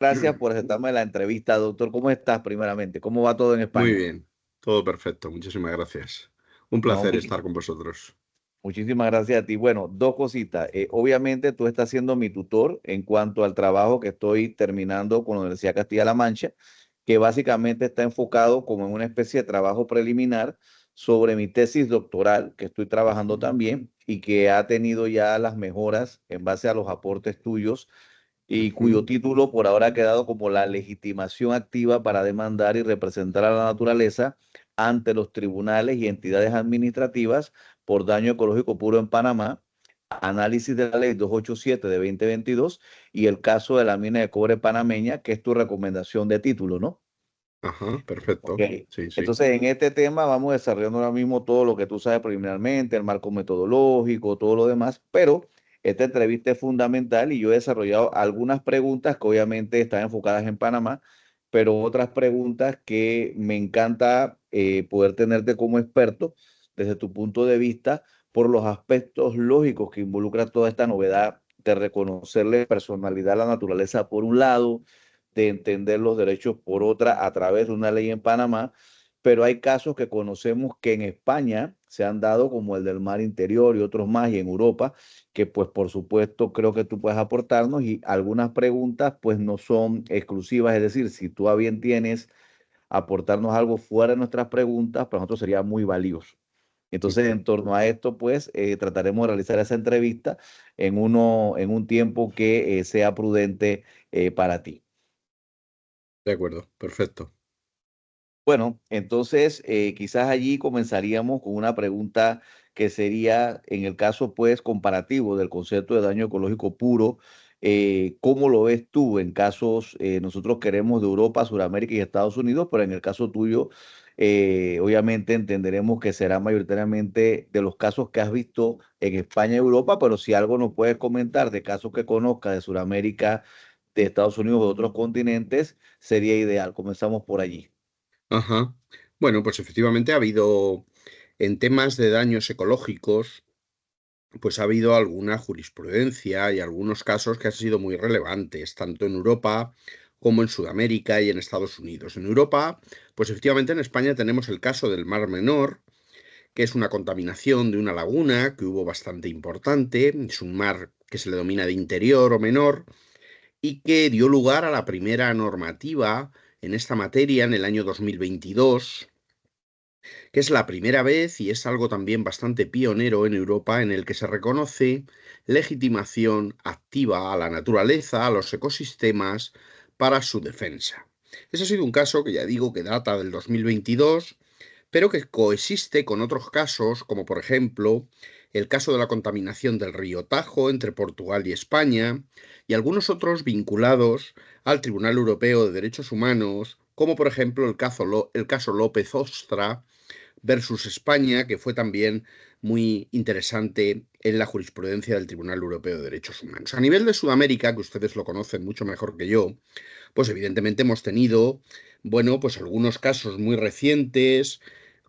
Gracias por aceptarme la entrevista, doctor. ¿Cómo estás primeramente? ¿Cómo va todo en Muy España? bien, todo perfecto. Muchísimas gracias. Un No, placer estar con vosotros. muchísimas gracias a ti. Bueno, dos cositas. Obviamente tú estás siendo mi tutor en cuanto al trabajo que estoy terminando con la Universidad de Castilla-La Mancha, que básicamente está enfocado como en una especie de trabajo preliminar sobre mi tesis doctoral, que estoy trabajando también y que ha tenido ya las mejoras en base a los aportes tuyos y cuyo Ujú. título por ahora ha quedado como la legitimación activa para demandar y representar a la naturaleza ante los tribunales y entidades administrativas por daño ecológico puro en Panamá, análisis de la ley 287 de 2022 y el caso de la mina de cobre panameña, que es tu recomendación de título, ¿no? Ajá, Ok. perfecto. Sí, sí. Entonces, en este tema vamos desarrollando ahora mismo todo lo que tú sabes preliminarmente, el marco metodológico, todo lo demás, pero esta entrevista es fundamental y yo he desarrollado algunas preguntas que obviamente están enfocadas en Panamá, pero otras preguntas que me encanta poder tenerte como experto desde tu punto de vista por los aspectos lógicos que involucra toda esta novedad de reconocerle personalidad a la naturaleza por un lado, de entender los derechos por otra a través de una ley en Panamá, pero hay casos que conocemos que en España se han dado, como el del mar interior y otros más, y en Europa, que pues por supuesto creo que tú puedes aportarnos y algunas preguntas pues no son exclusivas, es decir, si tú a bien tienes aportarnos algo fuera de nuestras preguntas, para nosotros sería muy valioso. Entonces, Ujú. en torno a esto, pues, trataremos de realizar esa entrevista en un tiempo que sea prudente para ti. De acuerdo, perfecto. Bueno, entonces quizás allí comenzaríamos con una pregunta que sería, en el caso pues comparativo del concepto de daño ecológico puro, ¿cómo lo ves tú en casos, nosotros queremos de Europa, Sudamérica y Estados Unidos, pero en el caso tuyo, obviamente entenderemos que será mayoritariamente de los casos que has visto en España y Europa, pero si algo nos puedes comentar de casos que conozcas de Sudamérica, de Estados Unidos o de otros continentes, sería ideal. Comenzamos por allí. Ajá. Bueno, pues efectivamente ha habido, en temas de daños ecológicos, pues ha habido alguna jurisprudencia y algunos casos que han sido muy relevantes, tanto en Europa como en Sudamérica y en Estados Unidos. En Europa, pues efectivamente en España tenemos el caso del Mar Menor, que es una contaminación de una laguna que hubo bastante importante, es un mar que se le denomina de interior o menor, y que dio lugar a la primera normativa en esta materia en el año 2022, que es la primera vez y es algo también bastante pionero en Europa en el que se reconoce legitimación activa a la naturaleza, a los ecosistemas, para su defensa. Ese ha sido un caso que ya digo que data del 2022, pero que coexiste con otros casos, como por ejemplo el caso de la contaminación del río Tajo entre Portugal y España, y algunos otros vinculados al Tribunal Europeo de Derechos Humanos, como por ejemplo el caso López Ostra versus España, que fue también muy interesante en la jurisprudencia del Tribunal Europeo de Derechos Humanos. A nivel de Sudamérica, que ustedes lo conocen mucho mejor que yo, pues evidentemente hemos tenido, bueno, pues algunos casos muy recientes,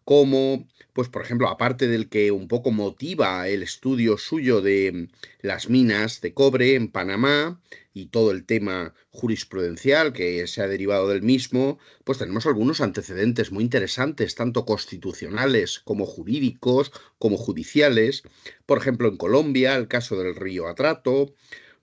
como, pues por ejemplo, aparte del que un poco motiva el estudio suyo de las minas de cobre en Panamá y todo el tema jurisprudencial que se ha derivado del mismo, pues tenemos algunos antecedentes muy interesantes, tanto constitucionales como jurídicos, como judiciales. Por ejemplo, en Colombia, el caso del río Atrato,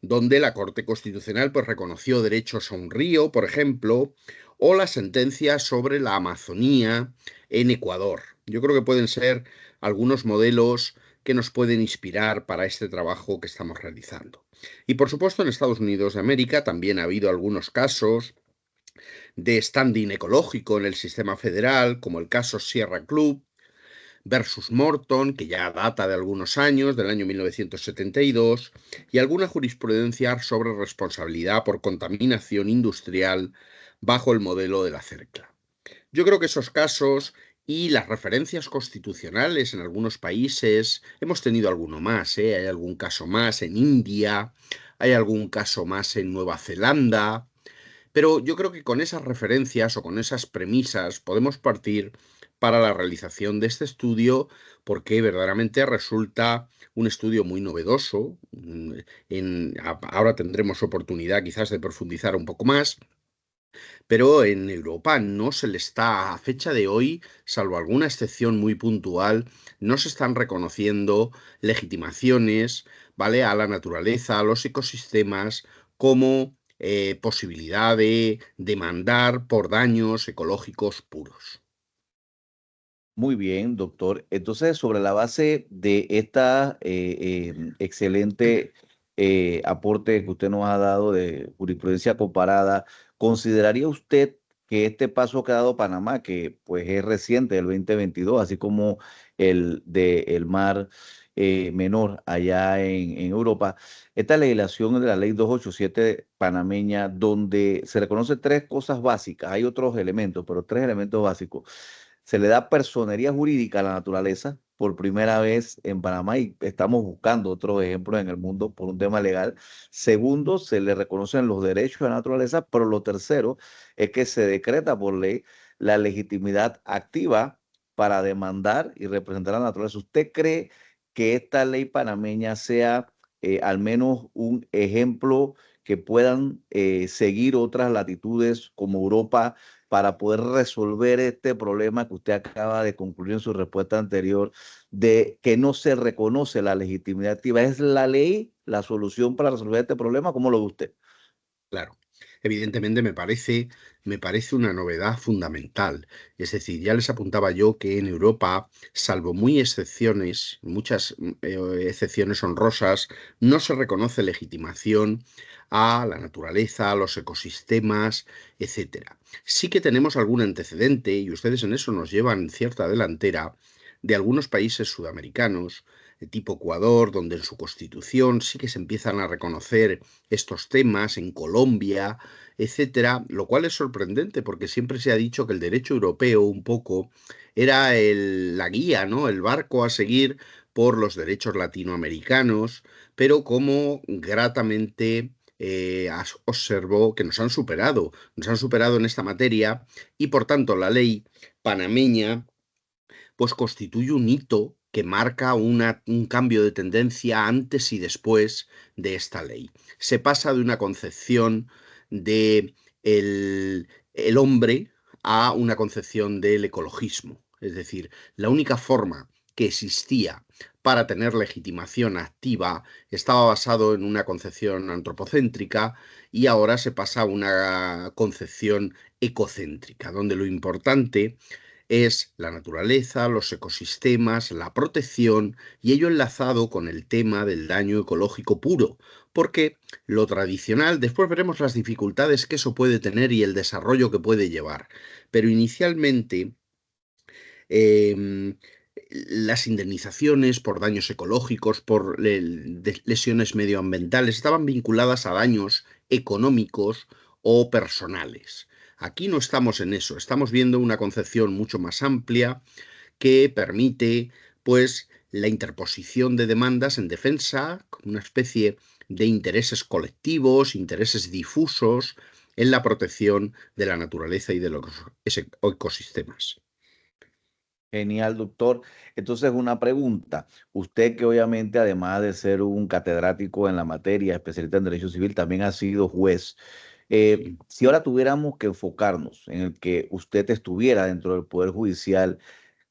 donde la Corte Constitucional pues, reconoció derechos a un río, por ejemplo, o la sentencia sobre la Amazonía en Ecuador. Yo creo que pueden ser algunos modelos que nos pueden inspirar para este trabajo que estamos realizando. Y por supuesto en Estados Unidos de América también ha habido algunos casos de standing ecológico en el sistema federal, como el caso Sierra Club versus Morton, que ya data de algunos años, del año 1972, y alguna jurisprudencia sobre responsabilidad por contaminación industrial bajo el modelo de la CERCLA. Yo creo que esos casos y las referencias constitucionales en algunos países, hemos tenido alguno más, hay algún caso más en India, hay algún caso más en Nueva Zelanda, Pero yo creo que con esas referencias o con esas premisas podemos partir para la realización de este estudio, porque verdaderamente resulta un estudio muy novedoso. Ahora tendremos oportunidad quizás de profundizar un poco más, pero en Europa no se le está, a fecha de hoy, salvo alguna excepción muy puntual, no se están reconociendo legitimaciones, ¿vale?, a la naturaleza, a los ecosistemas, como posibilidad de demandar por daños ecológicos puros. Muy bien, doctor. Entonces, sobre la base de esta excelente aporte que usted nos ha dado de jurisprudencia comparada, ¿consideraría usted que este paso que ha dado Panamá, que pues es reciente, del 2022, así como el de el Mar Menor allá en Europa, esta legislación de la ley 287 panameña, donde se reconocen tres cosas básicas, hay otros elementos, pero tres elementos básicos? Se le da personería jurídica a la naturaleza por primera vez en Panamá y estamos buscando otros ejemplos en el mundo por un tema legal. Segundo, se le reconocen los derechos a la naturaleza, pero lo tercero es que se decreta por ley la legitimidad activa para demandar y representar a la naturaleza. ¿Usted cree que esta ley panameña sea al menos un ejemplo que puedan seguir otras latitudes como Europa para poder resolver este problema que usted acaba de concluir en su respuesta anterior, de que no se reconoce la legitimidad activa? ¿Es la ley la solución para resolver este problema? ¿Cómo lo ve usted? Claro, evidentemente me parece una novedad fundamental. Es decir, ya les apuntaba yo que en Europa, salvo muy excepciones, muchas excepciones honrosas, no se reconoce legitimación a la naturaleza, a los ecosistemas, etcétera. Sí que tenemos algún antecedente, y ustedes en eso nos llevan cierta delantera, de algunos países sudamericanos, de tipo Ecuador, donde en su constitución sí que se empiezan a reconocer estos temas, en Colombia, etcétera, lo cual es sorprendente porque siempre se ha dicho que el derecho europeo un poco era la guía, ¿no?, el barco a seguir por los derechos latinoamericanos, pero como gratamente observó que nos han superado en esta materia y por tanto la ley panameña pues constituye un hito que marca un cambio de tendencia antes y después de esta ley. Se pasa de una concepción de el hombre a una concepción del ecologismo. Es decir, la única forma que existía para tener legitimación activa estaba basado en una concepción antropocéntrica y ahora se pasa a una concepción ecocéntrica, donde lo importante es la naturaleza, los ecosistemas, la protección y ello enlazado con el tema del daño ecológico puro, porque lo tradicional, después veremos las dificultades que eso puede tener y el desarrollo que puede llevar, pero inicialmente em, las indemnizaciones por daños ecológicos, por lesiones medioambientales, estaban vinculadas a daños económicos o personales. Aquí no estamos en eso, estamos viendo una concepción mucho más amplia que permite, pues, la interposición de demandas en defensa, como una especie de intereses colectivos, intereses difusos en la protección de la naturaleza y de los ecosistemas. Genial, doctor. Entonces, una pregunta. Usted que obviamente, además de ser un catedrático en la materia, especialista en derecho civil, también ha sido juez. Sí. Si ahora tuviéramos que enfocarnos en el que usted estuviera dentro del Poder Judicial,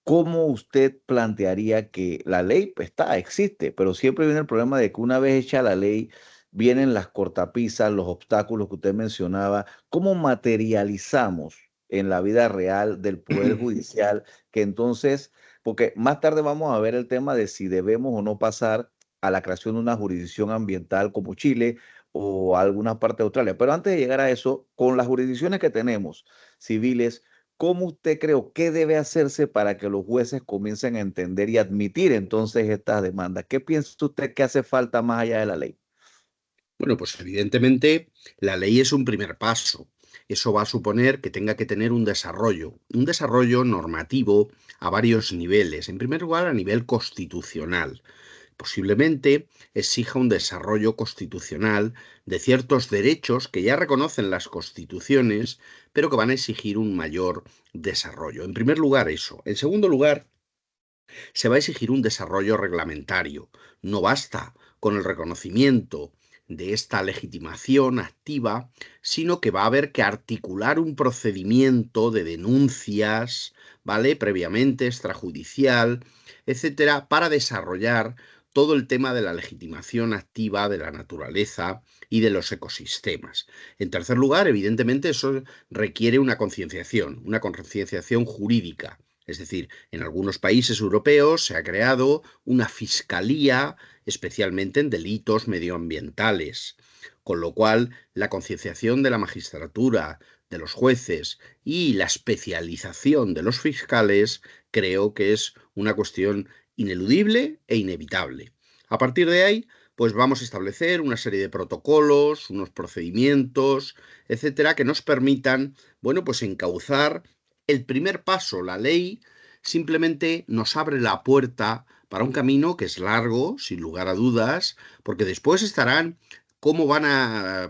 ¿cómo usted plantearía que la ley pues, está, existe, pero siempre viene el problema de que una vez hecha la ley, vienen las cortapisas, los obstáculos que usted mencionaba? ¿Cómo materializamos en la vida real del Poder Judicial que entonces, porque más tarde vamos a ver el tema de si debemos o no pasar a la creación de una jurisdicción ambiental como Chile o alguna parte de Australia? Pero antes de llegar a eso, con las jurisdicciones que tenemos civiles, ¿cómo usted cree o qué debe hacerse para que los jueces comiencen a entender y admitir entonces estas demandas? ¿Qué piensa usted que hace falta más allá de la ley? Bueno, pues evidentemente la ley es un primer paso. Eso va a suponer que tenga que tener un desarrollo normativo a varios niveles. En primer lugar, a nivel constitucional, Posiblemente exija un desarrollo constitucional de ciertos derechos que ya reconocen las constituciones, pero que van a exigir un mayor desarrollo. En primer lugar, eso. En segundo lugar, se va a exigir un desarrollo reglamentario. No basta con el reconocimiento de esta legitimación activa, sino que va a haber que articular un procedimiento de denuncias, ¿vale? Previamente extrajudicial, etcétera, para desarrollar todo el tema de la legitimación activa de la naturaleza y de los ecosistemas. En tercer lugar, evidentemente, eso requiere una concienciación jurídica. Es decir, en algunos países europeos se ha creado una fiscalía especialmente en delitos medioambientales, con lo cual la concienciación de la magistratura, de los jueces y la especialización de los fiscales creo que es una cuestión ineludible e inevitable. A partir de ahí, pues vamos a establecer una serie de protocolos, unos procedimientos, etcétera, que nos permitan, bueno, pues encauzar el primer paso. La ley simplemente nos abre la puerta para un camino que es largo, sin lugar a dudas, porque después estarán cómo van a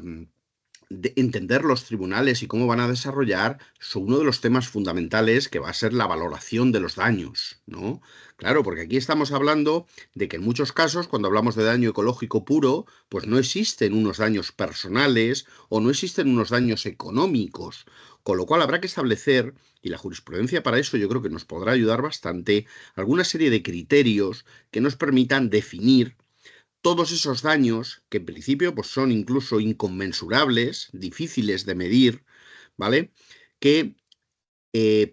entender los tribunales y cómo van a desarrollar uno de los temas fundamentales que va a ser la valoración de los daños, ¿no? Claro, porque aquí estamos hablando de que en muchos casos, cuando hablamos de daño ecológico puro, pues no existen unos daños personales o no existen unos daños económicos, con lo cual habrá que establecer, y la jurisprudencia para eso yo creo que nos podrá ayudar bastante, alguna serie de criterios que nos permitan definir todos esos daños, que en principio pues, son incluso inconmensurables, difíciles de medir, ¿vale? Que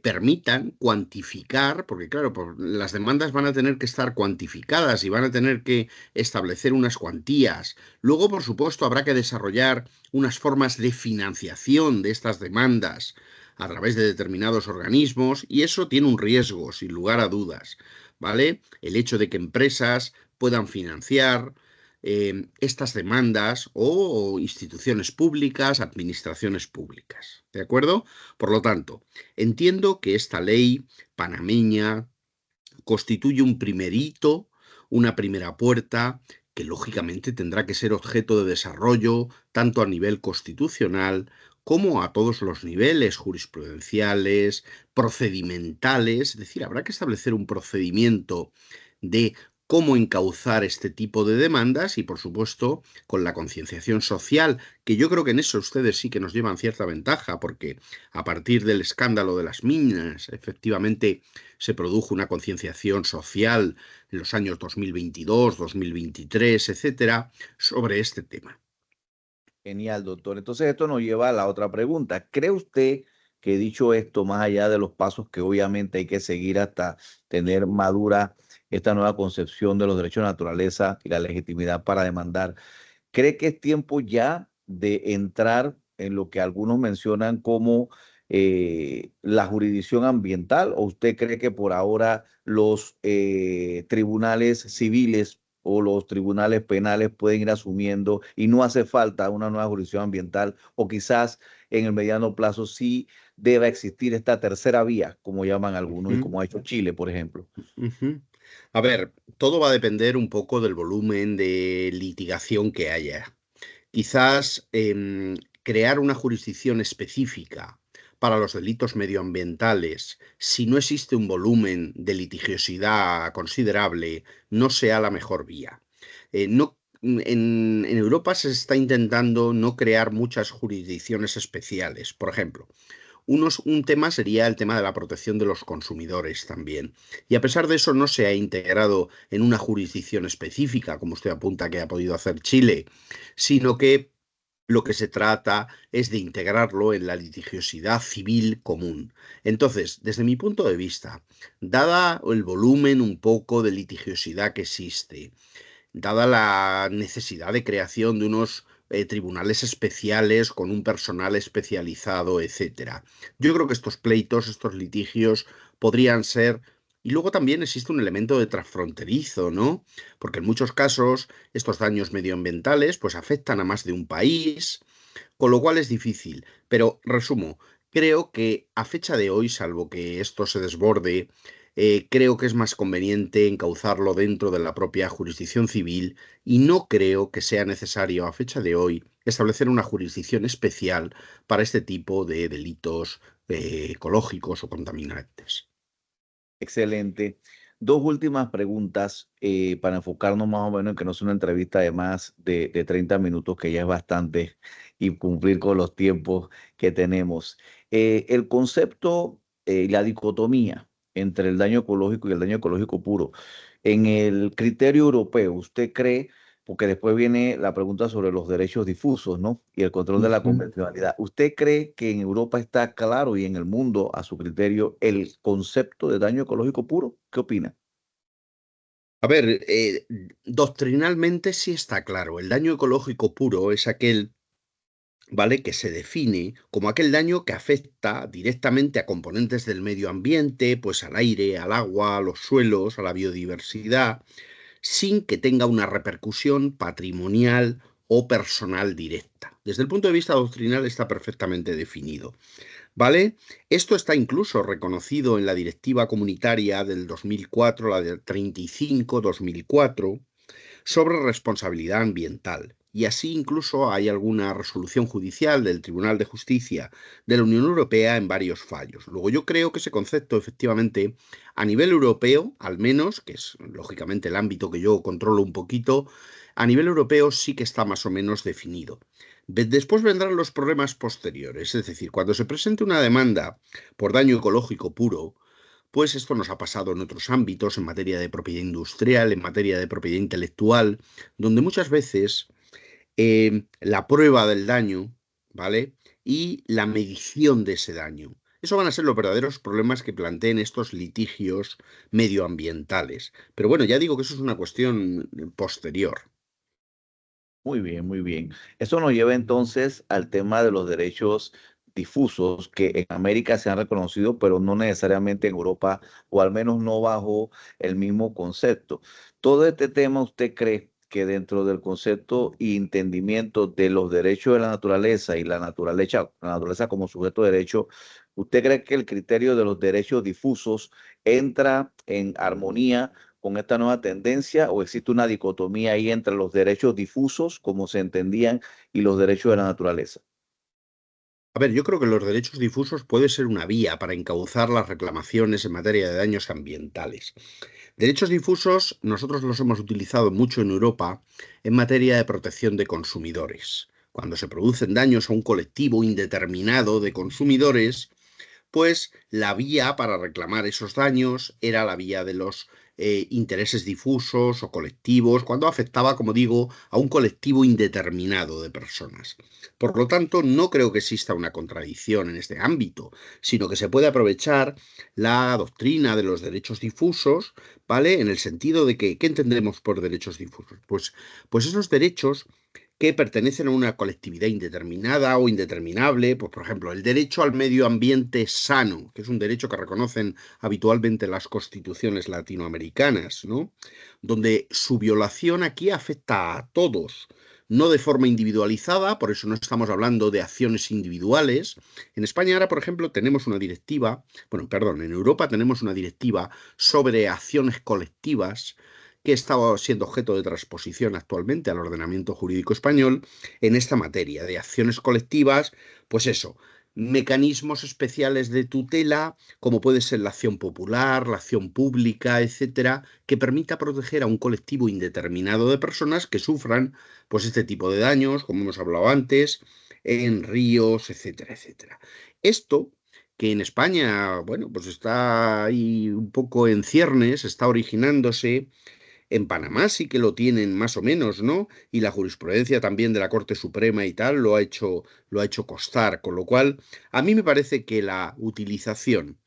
permitan cuantificar, porque claro, pues, las demandas van a tener que estar cuantificadas y van a tener que establecer unas cuantías. Luego, por supuesto, habrá que desarrollar unas formas de financiación de estas demandas a través de determinados organismos y eso tiene un riesgo, sin lugar a dudas, ¿vale? El hecho de que empresas puedan financiar estas demandas o instituciones públicas, administraciones públicas, ¿de acuerdo? Por lo tanto, entiendo que esta ley panameña constituye un primer hito, una primera puerta, que lógicamente tendrá que ser objeto de desarrollo tanto a nivel constitucional como a todos los niveles jurisprudenciales, procedimentales, es decir, habrá que establecer un procedimiento de cómo encauzar este tipo de demandas y, por supuesto, con la concienciación social, que yo creo que en eso ustedes sí que nos llevan cierta ventaja, porque a partir del escándalo de las minas, efectivamente, se produjo una concienciación social en los años 2022, 2023, etcétera, sobre este tema. Genial, doctor. Entonces esto nos lleva a la otra pregunta. ¿Cree usted que dicho esto, más allá de los pasos que obviamente hay que seguir hasta tener madura esta nueva concepción de los derechos de naturaleza y la legitimidad para demandar, cree que es tiempo ya de entrar en lo que algunos mencionan como la jurisdicción ambiental, o usted cree que por ahora los tribunales civiles o los tribunales penales pueden ir asumiendo y no hace falta una nueva jurisdicción ambiental, o quizás en el mediano plazo sí deba existir esta tercera vía, como llaman algunos y como ha hecho Chile, por ejemplo? Ujú. A ver, todo va a depender un poco del volumen de litigación que haya. Quizás crear una jurisdicción específica para los delitos medioambientales, si no existe un volumen de litigiosidad considerable, no sea la mejor vía. No, en Europa se está intentando no crear muchas jurisdicciones especiales. Por ejemplo, un tema sería el tema de la protección de los consumidores también. Y a pesar de eso no se ha integrado en una jurisdicción específica, como usted apunta que ha podido hacer Chile, sino que lo que se trata es de integrarlo en la litigiosidad civil común. Entonces, desde mi punto de vista, dada el volumen un poco de litigiosidad que existe, dada la necesidad de creación de unos tribunales especiales con un personal especializado, etcétera. Yo creo que estos pleitos, estos litigios podrían ser. Y luego también existe un elemento de transfronterizo, ¿no? Porque en muchos casos estos daños medioambientales pues afectan a más de un país, con lo cual es difícil. Pero resumo, creo que a fecha de hoy, salvo que esto se desborde, Creo que es más conveniente encauzarlo dentro de la propia jurisdicción civil y no creo que sea necesario a fecha de hoy establecer una jurisdicción especial para este tipo de delitos ecológicos o contaminantes. Excelente. Dos últimas preguntas para enfocarnos más o menos en que no es una entrevista de más de 30 minutos, que ya es bastante, y cumplir con los tiempos que tenemos. El concepto y la dicotomía entre el daño ecológico y el daño ecológico puro, en el criterio europeo, ¿usted cree? Porque después viene la pregunta sobre los derechos difusos, ¿no? Y el control de la Ujú. convencionalidad. ¿Usted cree que en Europa está claro y en el mundo, a su criterio, el concepto de daño ecológico puro? ¿Qué opina? A ver, doctrinalmente sí está claro. El daño ecológico puro es aquel, ¿vale?, que se define como aquel daño que afecta directamente a componentes del medio ambiente, pues al aire, al agua, a los suelos, a la biodiversidad, sin que tenga una repercusión patrimonial o personal directa. Desde el punto de vista doctrinal está perfectamente definido, ¿vale? Esto está incluso reconocido en la Directiva Comunitaria del 2004, la del 35/2004, sobre responsabilidad ambiental. Y así incluso hay alguna resolución judicial del Tribunal de Justicia de la Unión Europea en varios fallos. Luego yo creo que ese concepto efectivamente a nivel europeo, al menos, que es lógicamente el ámbito que yo controlo un poquito, a nivel europeo sí que está más o menos definido. Después vendrán los problemas posteriores, es decir, cuando se presente una demanda por daño ecológico puro, pues esto nos ha pasado en otros ámbitos, en materia de propiedad industrial, en materia de propiedad intelectual, donde muchas veces la prueba del daño, ¿vale? Y la medición de ese daño. Eso van a ser los verdaderos problemas que planteen estos litigios medioambientales. Pero bueno, ya digo que eso es una cuestión posterior. Muy bien, muy bien. Eso nos lleva entonces al tema de los derechos difusos que en América se han reconocido, pero no necesariamente en Europa, o al menos no bajo el mismo concepto. Todo este tema, ¿usted cree que dentro del concepto y entendimiento de los derechos de la naturaleza y la naturaleza como sujeto de derecho, usted cree que el criterio de los derechos difusos entra en armonía con esta nueva tendencia, o existe una dicotomía ahí entre los derechos difusos, como se entendían, y los derechos de la naturaleza? A ver, yo creo que los derechos difusos puede ser una vía para encauzar las reclamaciones en materia de daños ambientales. Derechos difusos nosotros los hemos utilizado mucho en Europa en materia de protección de consumidores. Cuando se producen daños a un colectivo indeterminado de consumidores, pues la vía para reclamar esos daños era la vía de los intereses difusos o colectivos, cuando afectaba, como digo, a un colectivo indeterminado de personas. Por lo tanto, no creo que exista una contradicción en este ámbito, sino que se puede aprovechar la doctrina de los derechos difusos, ¿vale? En el sentido de que, ¿qué entendemos por derechos difusos? Pues esos derechos que pertenecen a una colectividad indeterminada o indeterminable, pues por ejemplo, el derecho al medio ambiente sano, que es un derecho que reconocen habitualmente las constituciones latinoamericanas, ¿no? Donde su violación aquí afecta a todos, no de forma individualizada, por eso no estamos hablando de acciones individuales. En España ahora, por ejemplo, tenemos una directiva, bueno, perdón, en Europa tenemos una directiva sobre acciones colectivas que estaba siendo objeto de transposición actualmente al ordenamiento jurídico español en esta materia de acciones colectivas, pues eso, mecanismos especiales de tutela, como puede ser la acción popular, la acción pública, etcétera, que permita proteger a un colectivo indeterminado de personas que sufran pues este tipo de daños, como hemos hablado antes, en ríos, etcétera, etcétera. Esto que en España, bueno, pues está ahí un poco en ciernes, está originándose. En Panamá sí que lo tienen más o menos, ¿no? Y la jurisprudencia también de la Corte Suprema y tal lo ha hecho constar. Con lo cual, a mí me parece que la utilización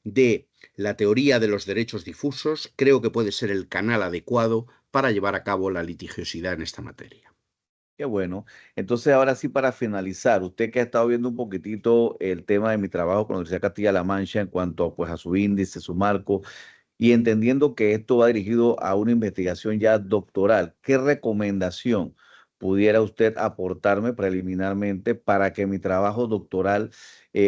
de la teoría de los derechos difusos creo que puede ser el canal adecuado para llevar a cabo la litigiosidad en esta materia. Qué bueno. Entonces, ahora sí, para finalizar, usted que ha estado viendo un poquitito el tema de mi trabajo con la Universidad de Castilla-La Mancha en cuanto pues, a su índice, su marco, y entendiendo que esto va dirigido a una investigación ya doctoral, ¿qué recomendación pudiera usted aportarme preliminarmente para que mi trabajo doctoral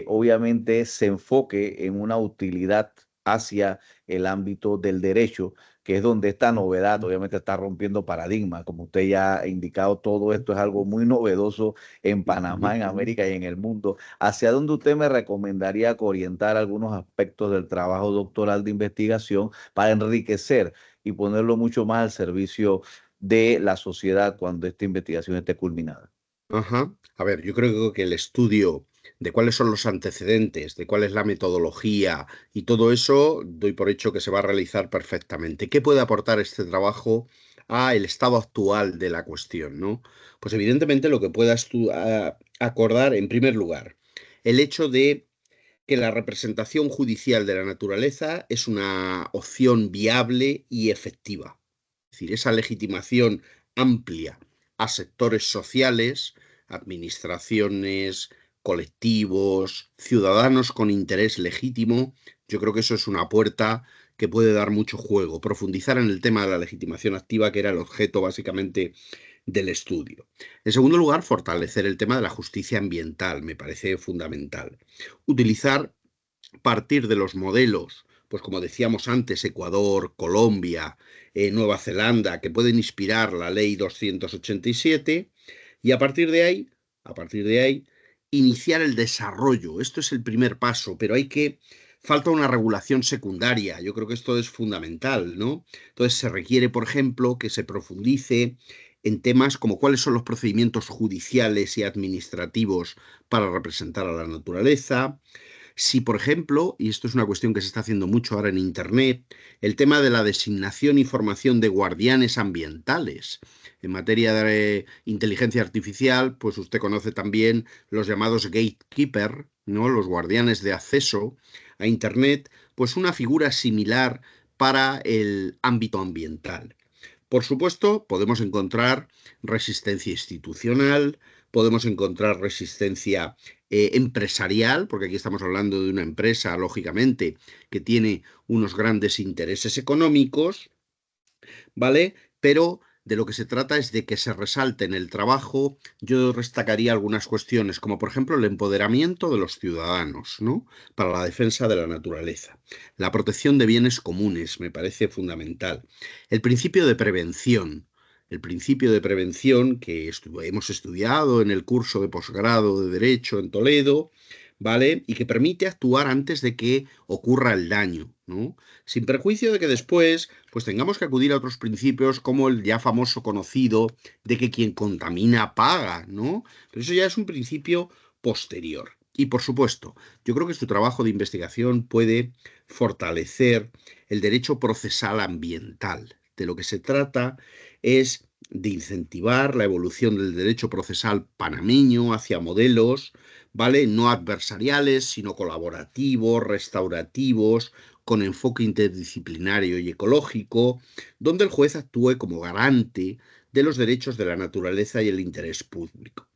obviamente se enfoque en una utilidad hacia el ámbito del derecho, que es donde esta novedad obviamente está rompiendo paradigmas. Como usted ya ha indicado, todo esto es algo muy novedoso en Panamá, en América y en el mundo. ¿Hacia dónde usted me recomendaría que orientar algunos aspectos del trabajo doctoral de investigación para enriquecer y ponerlo mucho más al servicio de la sociedad cuando esta investigación esté culminada? Ajá. A ver, yo creo que el estudio de cuáles son los antecedentes, de cuál es la metodología y todo eso, doy por hecho que se va a realizar perfectamente. ¿Qué puede aportar este trabajo a el estado actual de la cuestión, ¿no? Pues evidentemente lo que pueda acordar, en primer lugar, el hecho de que la representación judicial de la naturaleza es una opción viable y efectiva. Es decir, esa legitimación amplia a sectores sociales, administraciones, colectivos, ciudadanos con interés legítimo, yo creo que eso es una puerta que puede dar mucho juego. Profundizar en el tema de la legitimación activa, que era el objeto básicamente del estudio. En segundo lugar, fortalecer el tema de la justicia ambiental, me parece fundamental. Utilizar, partir de los modelos, pues como decíamos antes, Ecuador, Colombia, Nueva Zelanda, que pueden inspirar la ley 287, y a partir de ahí, iniciar el desarrollo. Esto es el primer paso, pero falta una regulación secundaria. Yo creo que esto es fundamental, ¿no? Entonces se requiere, por ejemplo, que se profundice en temas como cuáles son los procedimientos judiciales y administrativos para representar a la naturaleza. Si, por ejemplo, y esto es una cuestión que se está haciendo mucho ahora en Internet, el tema de la designación y formación de guardianes ambientales. En materia de inteligencia artificial, pues usted conoce también los llamados gatekeeper, ¿no? Los guardianes de acceso a Internet, pues una figura similar para el ámbito ambiental. Por supuesto, podemos encontrar resistencia institucional, podemos encontrar resistencia empresarial, porque aquí estamos hablando de una empresa, lógicamente, que tiene unos grandes intereses económicos, ¿vale? Pero de lo que se trata es de que se resalte en el trabajo. Yo destacaría algunas cuestiones, como por ejemplo el empoderamiento de los ciudadanos, ¿no? Para la defensa de la naturaleza. La protección de bienes comunes me parece fundamental. El principio de prevención. El principio de prevención que hemos estudiado en el curso de posgrado de Derecho en Toledo, ¿vale? Y que permite actuar antes de que ocurra el daño, ¿no? Sin perjuicio de que después pues tengamos que acudir a otros principios como el ya famoso conocido de que quien contamina paga, ¿no? Pero eso ya es un principio posterior. Y por supuesto, yo creo que tu trabajo de investigación puede fortalecer el derecho procesal ambiental. De lo que se trata es de incentivar la evolución del derecho procesal panameño hacia modelos, ¿vale? No adversariales, sino colaborativos, restaurativos, con enfoque interdisciplinario y ecológico, donde el juez actúe como garante de los derechos de la naturaleza y el interés público.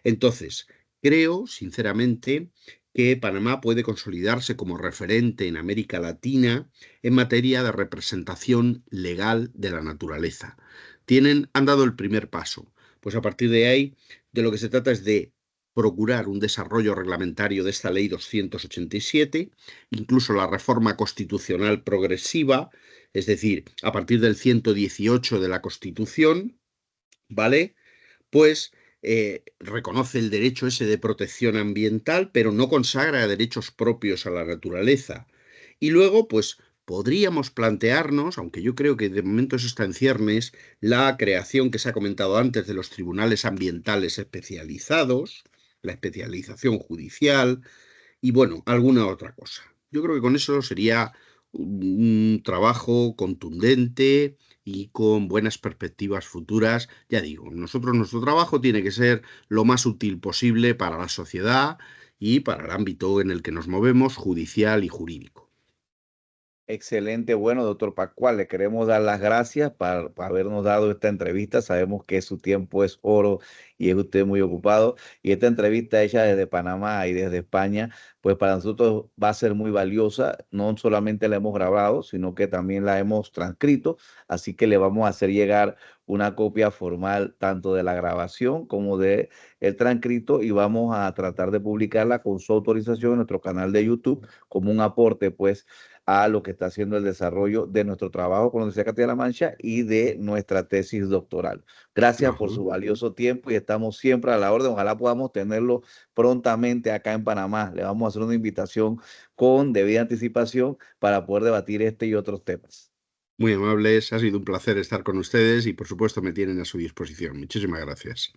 Entonces, creo, sinceramente, que Panamá puede consolidarse como referente en América Latina en materia de representación legal de la naturaleza. Han dado el primer paso. Pues a partir de ahí, de lo que se trata es de procurar un desarrollo reglamentario de esta ley 287, incluso la reforma constitucional progresiva, es decir, a partir del 118 de la Constitución, ¿vale? Pues reconoce el derecho ese de protección ambiental, pero no consagra derechos propios a la naturaleza. Y luego, pues podríamos plantearnos, aunque yo creo que de momento eso está en ciernes, la creación que se ha comentado antes de los tribunales ambientales especializados, la especialización judicial y bueno, alguna otra cosa. Yo creo que con eso sería un trabajo contundente y con buenas perspectivas futuras. Ya digo, nuestro trabajo tiene que ser lo más útil posible para la sociedad y para el ámbito en el que nos movemos, judicial y jurídico. Excelente, bueno, doctor Pascual, le queremos dar las gracias por habernos dado esta entrevista. Sabemos que su tiempo es oro y es usted muy ocupado. Y esta entrevista hecha desde Panamá y desde España, pues para nosotros va a ser muy valiosa. No solamente la hemos grabado, sino que también la hemos transcrito. Así que le vamos a hacer llegar una copia formal tanto de la grabación como de el transcrito y vamos a tratar de publicarla con su autorización en nuestro canal de YouTube como un aporte, pues, a lo que está haciendo el desarrollo de nuestro trabajo con la Universidad de Castilla-La Mancha y de nuestra tesis doctoral. Gracias por Ajá. su valioso tiempo y estamos siempre a la orden. Ojalá podamos tenerlo prontamente acá en Panamá. Le vamos a hacer una invitación con debida anticipación para poder debatir este y otros temas. Muy amables, ha sido un placer estar con ustedes y por supuesto me tienen a su disposición. Muchísimas gracias.